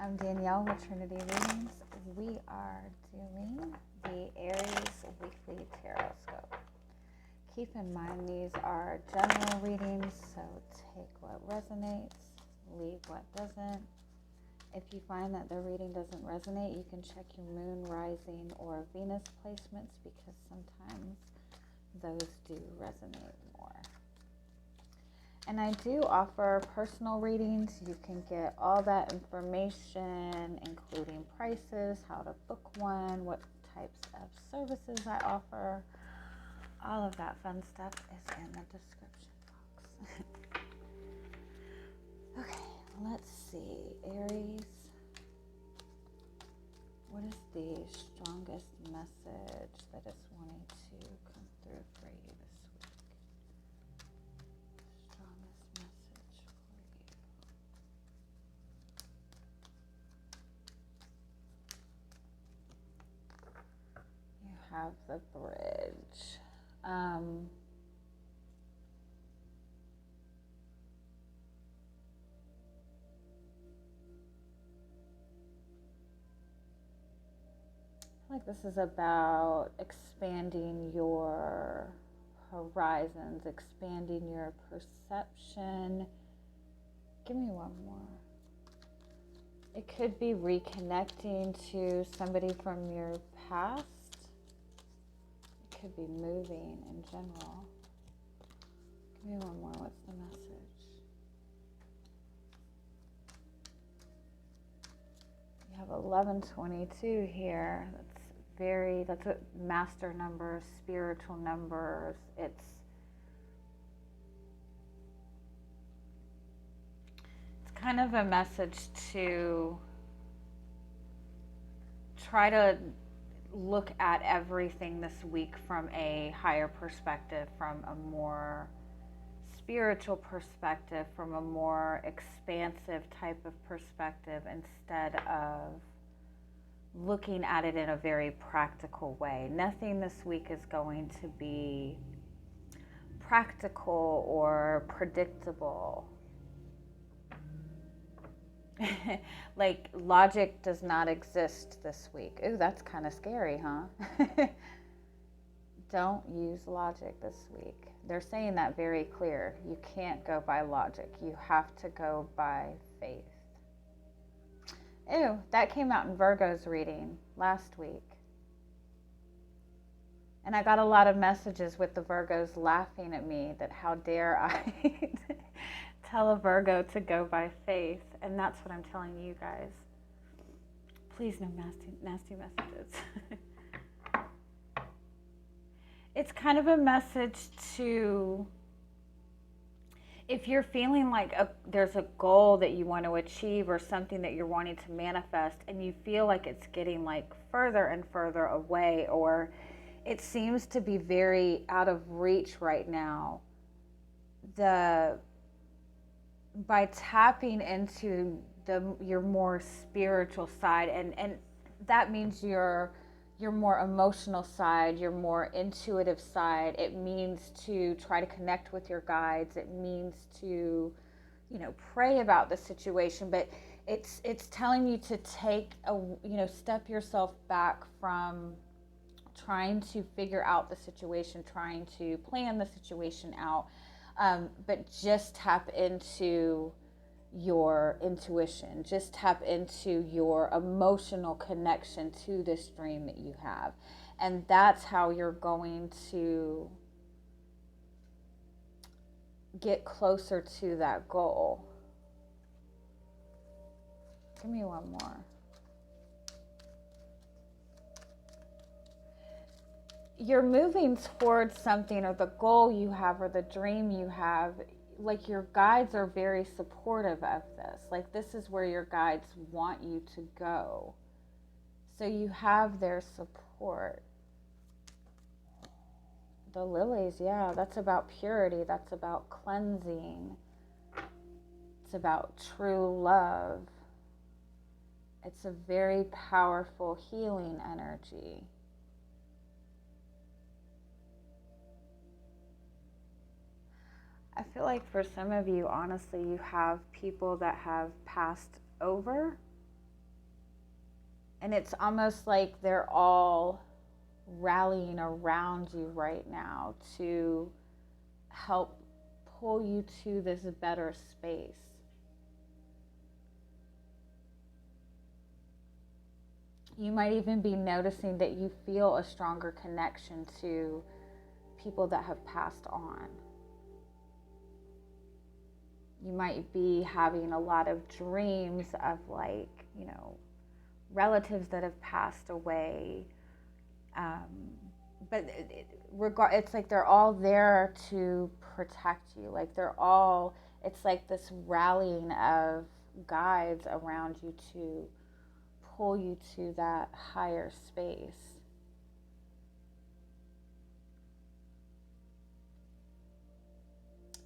I'm Danielle with Trinity Readings. We are doing the Aries Weekly Tarotscope. Keep in mind these are general readings, so take what resonates, leave what doesn't. If you find that the reading doesn't resonate, you can check your moon, rising, or Venus placements because sometimes those do resonate more. And I do offer personal readings. You can get all that information, including prices, how to book one, what types of services I offer. All of that fun stuff is in the description box. Okay, let's see. Aries, what is the strongest message that is wanting to come through for you this week? Strongest message for you. You have the bridge. I feel like this is about expanding your horizons, expanding your perception. Give me one more. It could be reconnecting to somebody from your past. It could be moving in general. Give me one more. What's the message? You have 1122 here. That's a master number, spiritual numbers. It's kind of a message to try to look at everything this week from a higher perspective, from a more spiritual perspective, from a more expansive type of perspective, instead of looking at it in a very practical way. Nothing this week is going to be practical or predictable. Like, logic does not exist this week. Ooh, that's kind of scary, huh? Don't use logic this week. They're saying that very clear. You can't go by logic. You have to go by faith. Ew, that came out in Virgo's reading last week. And I got a lot of messages with the Virgos laughing at me that how dare I tell a Virgo to go by faith. And that's what I'm telling you guys. Please, no nasty messages. It's kind of a message to, if you're feeling like there's a goal that you want to achieve or something that you're wanting to manifest, and you feel like it's getting like further and further away, or it seems to be very out of reach right now, by tapping into your more spiritual side, and that means your more emotional side, your more intuitive side. It means to try to connect with your guides. It means to, pray about the situation. But it's telling you to take step yourself back from trying to figure out the situation, trying to plan the situation out, but just tap into your intuition, just tap into your emotional connection to this dream that you have. And that's how you're going to get closer to that goal. Give me one more. You're moving towards something, or the goal you have, or the dream you have. Like, your guides are very supportive of this. Like, this is where your guides want you to go. So you have their support. The lilies, yeah, that's about purity. That's about cleansing. It's about true love. It's a very powerful healing energy. I feel like for some of you, honestly, you have people that have passed over And it's almost like they're all rallying around you right now to help pull you to this better space. You might even be noticing that you feel a stronger connection to people that have passed on. You might be having a lot of dreams of, like, you know, relatives that have passed away. But it's like they're all there to protect you. Like it's like this rallying of guides around you to pull you to that higher space.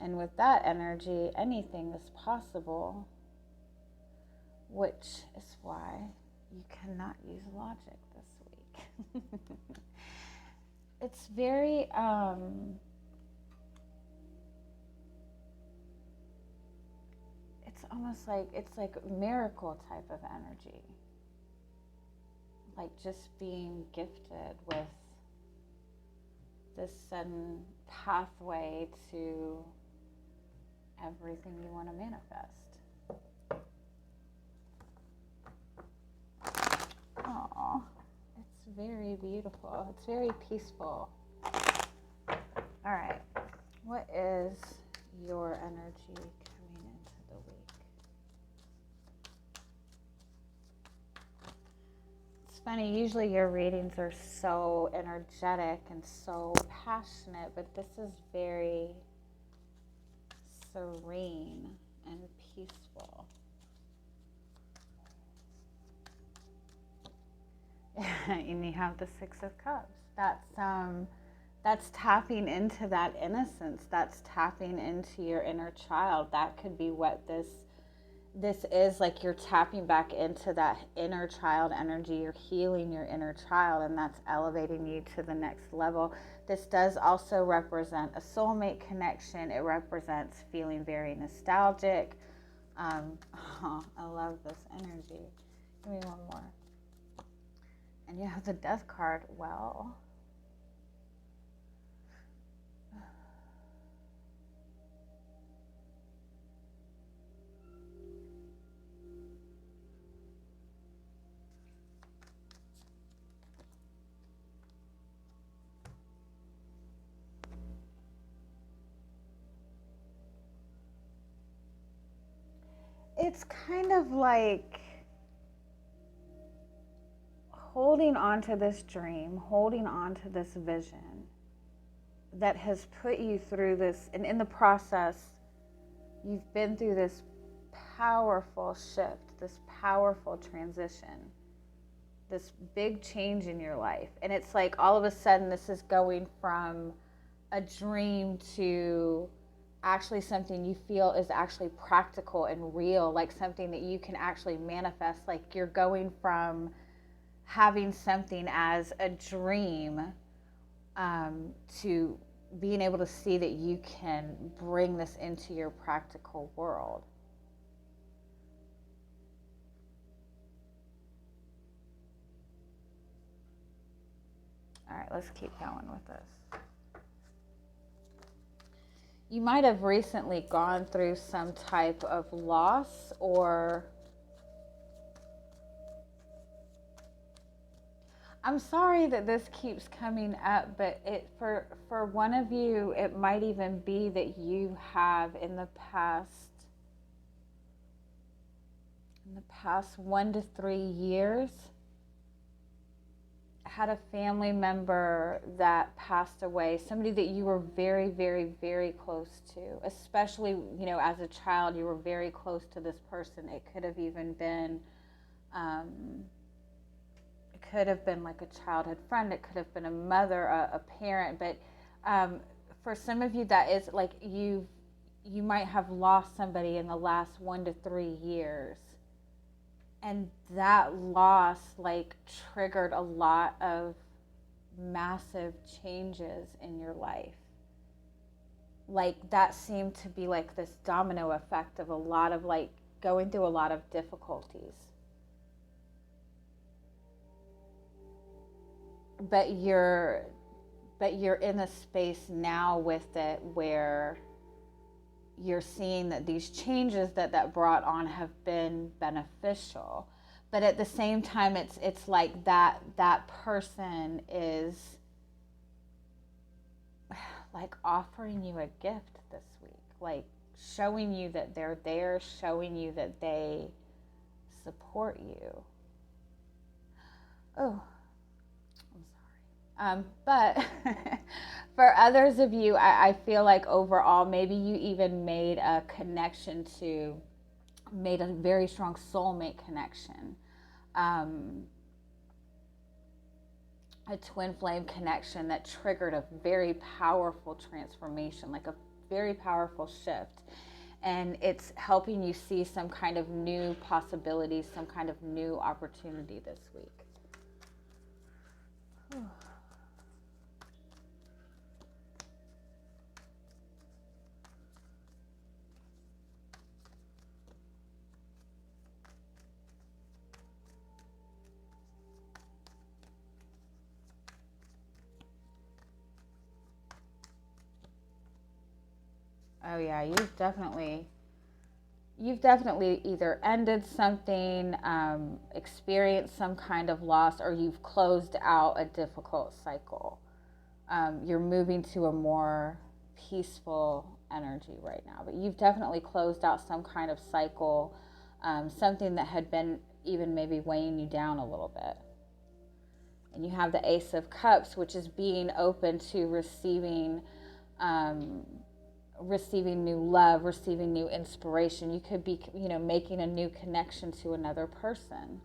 And with that energy, anything is possible, which is why you cannot use logic this week. It's very, it's almost like, it's like miracle type of energy. Like just being gifted with this sudden pathway to everything you want to manifest. Aww, it's very beautiful. It's very peaceful. All right, what is your energy coming into the week? It's funny, usually your readings are so energetic and so passionate, but this is very serene and peaceful. And you have the Six of Cups. That's tapping into that innocence. That's tapping into your inner child. That could be what this is. Like, you're tapping back into that inner child energy. You're healing your inner child, and that's elevating you to the next level. This does also represent a soulmate connection. It represents feeling very nostalgic. I love this energy. Give me one more. And you have the Death card. Well, it's kind of like holding on to this dream, holding on to this vision that has put you through this, and in the process, you've been through this powerful shift, this powerful transition, this big change in your life. And it's like all of a sudden this is going from a dream to actually something you feel is actually practical and real, like something that you can actually manifest. Like, you're going from having something as a dream to being able to see that you can bring this into your practical world. All right, let's keep going with this. You might have recently gone through some type of loss, or I'm sorry that this keeps coming up, but for one of you, it might even be that you have in the past 1 to 3 years had a family member that passed away, somebody that you were very, very, very close to. Especially, you know, as a child, you were very close to this person. It could have even been like a childhood friend. It could have been a mother, a parent. But for some of you, that is like you might have lost somebody in the last 1 to 3 years. And that loss like triggered a lot of massive changes in your life. Like, that seemed to be like this domino effect of a lot of, like, going through a lot of difficulties. but you're in a space now with it where you're seeing that these changes that brought on have been beneficial. But at the same time, it's like that person is like offering you a gift this week, like showing you that they're there, showing you that they support you. Oh, I'm sorry. But for others of you, I feel like overall, maybe you even made a very strong soulmate connection. A twin flame connection that triggered a very powerful transformation, like a very powerful shift. And it's helping you see some kind of new possibilities, some kind of new opportunity this week. Oh yeah, you've definitely either ended something, experienced some kind of loss, or you've closed out a difficult cycle. You're moving to a more peaceful energy right now, but you've definitely closed out some kind of cycle, something that had been even maybe weighing you down a little bit. And you have the Ace of Cups, which is being open to receiving new love, receiving new inspiration. You could be, making a new connection to another person.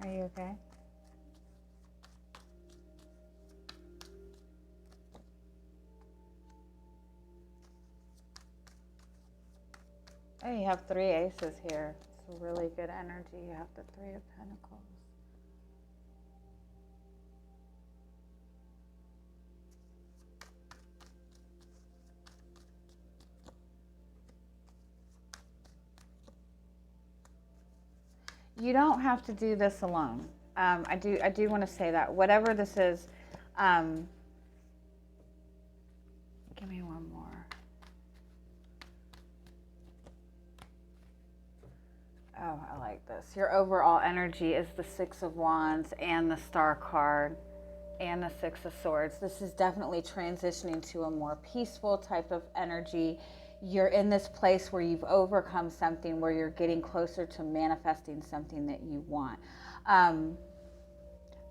Are you okay? Oh, you have 3 aces here. It's a really good energy. You have the 3 of Pentacles. You don't have to do this alone. I do want to say that whatever this is, give me one more. Oh, I like this. Your overall energy is the 6 of Wands and the Star card and the 6 of Swords. This is definitely transitioning to a more peaceful type of energy. You're in this place where you've overcome something, where you're getting closer to manifesting something that you want.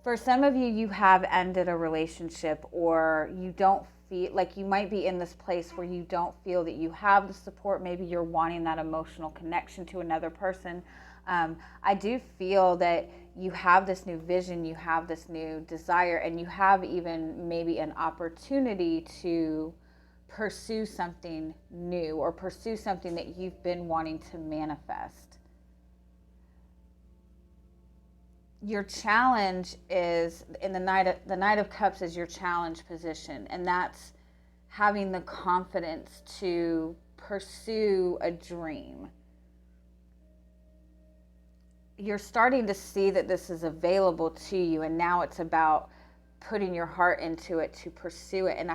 For some of you, you have ended a relationship, or you don't feel like, you might be in this place where you don't feel that you have the support. Maybe you're wanting that emotional connection to another person. I do feel that you have this new vision, you have this new desire, and you have even maybe an opportunity to pursue something new, or pursue something that you've been wanting to manifest. Your challenge is in the Knight of Cups is your challenge position, and that's having the confidence to pursue a dream. You're starting to see that this is available to you, and now it's about putting your heart into it to pursue it. And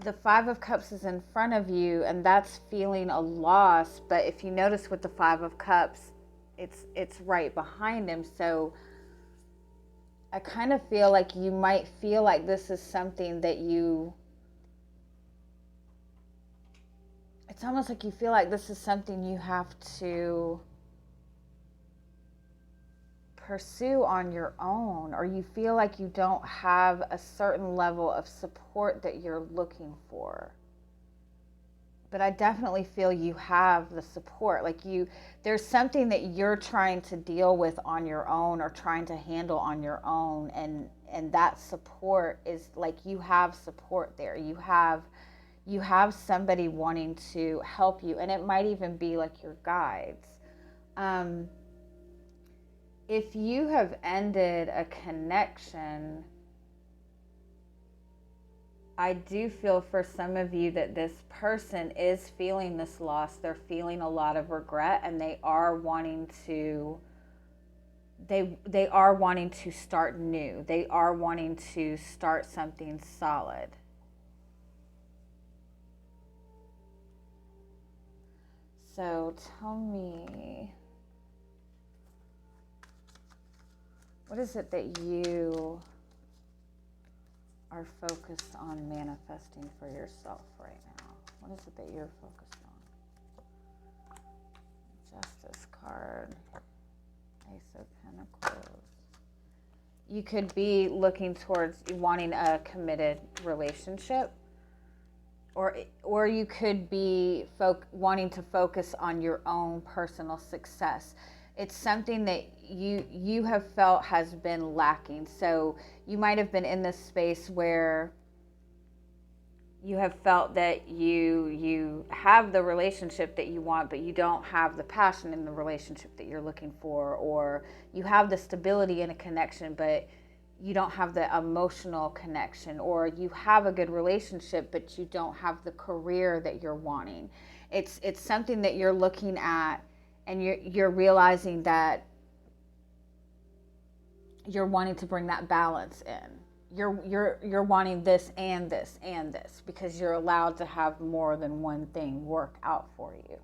the 5 of Cups is in front of you, and that's feeling a loss. But if you notice with the 5 of Cups, it's right behind him. So I kind of feel like you might feel like this is something that it's almost like you feel like this is something you have to pursue on your own, or you feel like you don't have a certain level of support that you're looking for. But I definitely feel you have the support. Like there's something that you're trying to deal with on your own or trying to handle on your own. And that support is like, you have support there. You have somebody wanting to help you. And it might even be like your guides. If you have ended a connection, I do feel for some of you that this person is feeling this loss. They're feeling a lot of regret, and they are wanting to start new. They are wanting to start something solid. So tell me, what is it that you are focused on manifesting for yourself right now? What is it that you're focused on? Justice card, Ace of Pentacles. You could be looking towards wanting a committed relationship, or you could be wanting to focus on your own personal success. It's something that you have felt has been lacking. So you might have been in this space where you have felt that you have the relationship that you want, but you don't have the passion in the relationship that you're looking for, or you have the stability in a connection, but you don't have the emotional connection, or you have a good relationship, but you don't have the career that you're wanting. It's something that you're looking at, and you're realizing that you're wanting to bring that balance in. You're wanting this and this and this, because you're allowed to have more than one thing work out for you.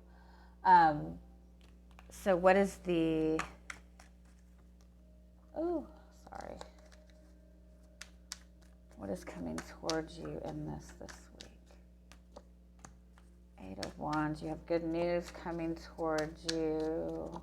So what is the... Oh, sorry. What is coming towards you in this week? Eight of Wands. You have good news coming towards you.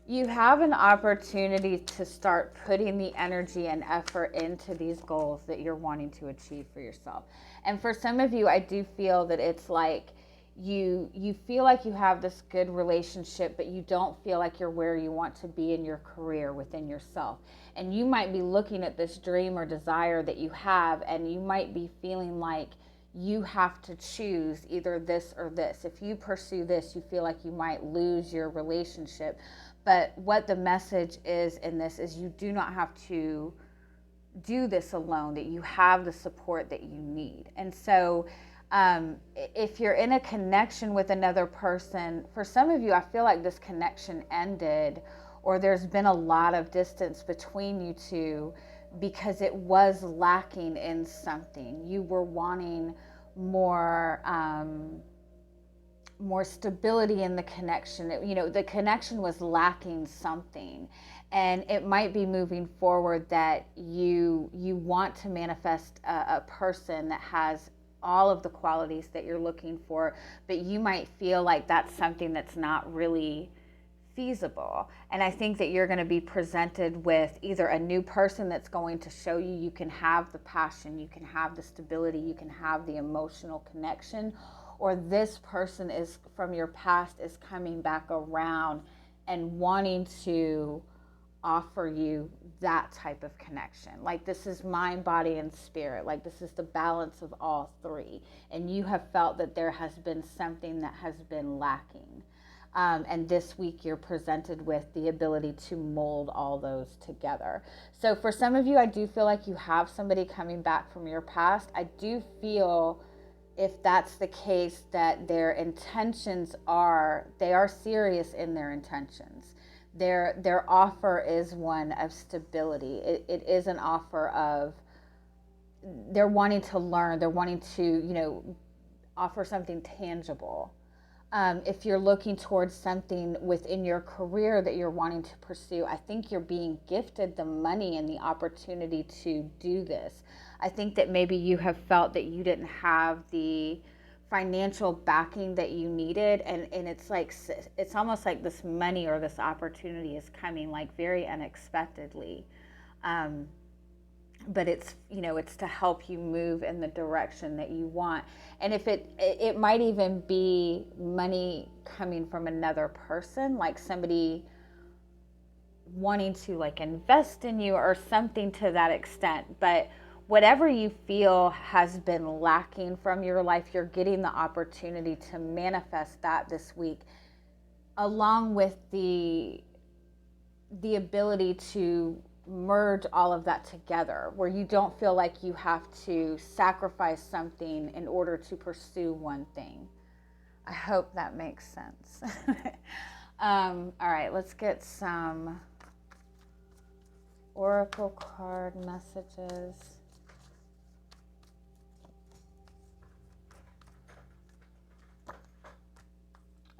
You have an opportunity to start putting the energy and effort into these goals that you're wanting to achieve for yourself. And for some of you, I do feel that it's like you feel like you have this good relationship, but you don't feel like you're where you want to be in your career within yourself. And you might be looking at this dream or desire that you have, and you might be feeling like you have to choose either this or this. If you pursue this, you feel like you might lose your relationship. But what the message is in this is you do not have to do this alone, that you have the support that you need. And so if you're in a connection with another person, for some of you, I feel like this connection ended, or there's been a lot of distance between you two because it was lacking in something. You were wanting more stability in the connection. The connection was lacking something, and it might be moving forward that you want to manifest a person that has all of the qualities that you're looking for, but you might feel like that's something that's not really feasible. And I think that you're going to be presented with either a new person that's going to show you can have the passion, you can have the stability, you can have the emotional connection, or this person is from your past is coming back around and wanting to offer you that type of connection. Like, this is mind, body, and spirit. Like, this is the balance of all three. And you have felt that there has been something that has been lacking. And this week you're presented with the ability to mold all those together. So for some of you, I do feel like you have somebody coming back from your past. I do feel, if that's the case, that their intentions they are serious in their intentions. Their offer is one of stability. It is an offer of, they're wanting to learn, they're wanting to, offer something tangible. If you're looking towards something within your career that you're wanting to pursue, I think you're being gifted the money and the opportunity to do this. I think that maybe you have felt that you didn't have the financial backing that you needed, and it's like, it's almost like this money or this opportunity is coming like very unexpectedly, but it's, you know, it's to help you move in the direction that you want. And if it might even be money coming from another person, like somebody wanting to like invest in you or something to that extent. But whatever you feel has been lacking from your life, you're getting the opportunity to manifest that this week, along with the ability to merge all of that together, where you don't feel like you have to sacrifice something in order to pursue one thing. I hope that makes sense. All right, let's get some oracle card messages.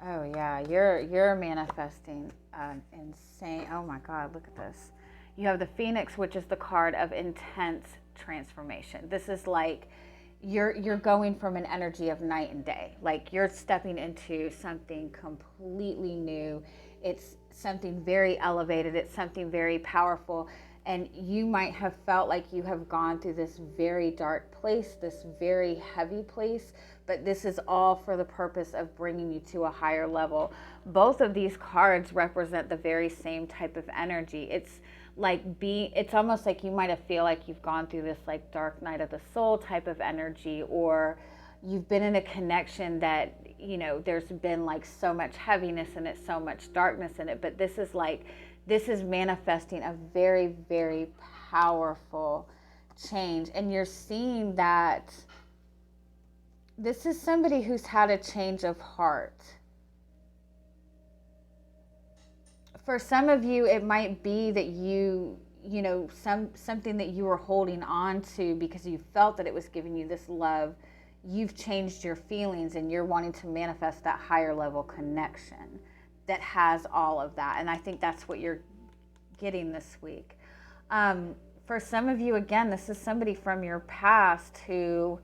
Oh yeah, you're manifesting insane. Oh my God, look at this. You have the Phoenix, which is the card of intense transformation. This is like you're going from an energy of night and day. Like you're stepping into something completely new. It's something very elevated. It's something very powerful. And you might have felt like you have gone through this very dark place, this very heavy place, but this is all for the purpose of bringing you to a higher level. Both of these cards represent the very same type of energy. It's like it's almost like you might have feel like you've gone through this like dark night of the soul type of energy, or you've been in a connection that, you know, there's been like so much heaviness in it, so much darkness in it, but this is manifesting a very, very powerful change. And you're seeing that this is somebody who's had a change of heart. For some of you, it might be that you know, something that you were holding on to because you felt that it was giving you this love. You've changed your feelings and you're wanting to manifest that higher level connection that has all of that. And I think that's what you're getting this week. For some of you, again, this is somebody from your past who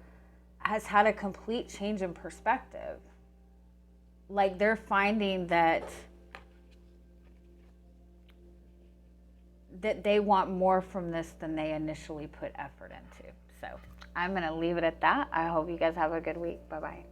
has had a complete change in perspective. Like they're finding that they want more from this than they initially put effort into. So I'm going to leave it at that. I hope you guys have a good week. Bye-bye.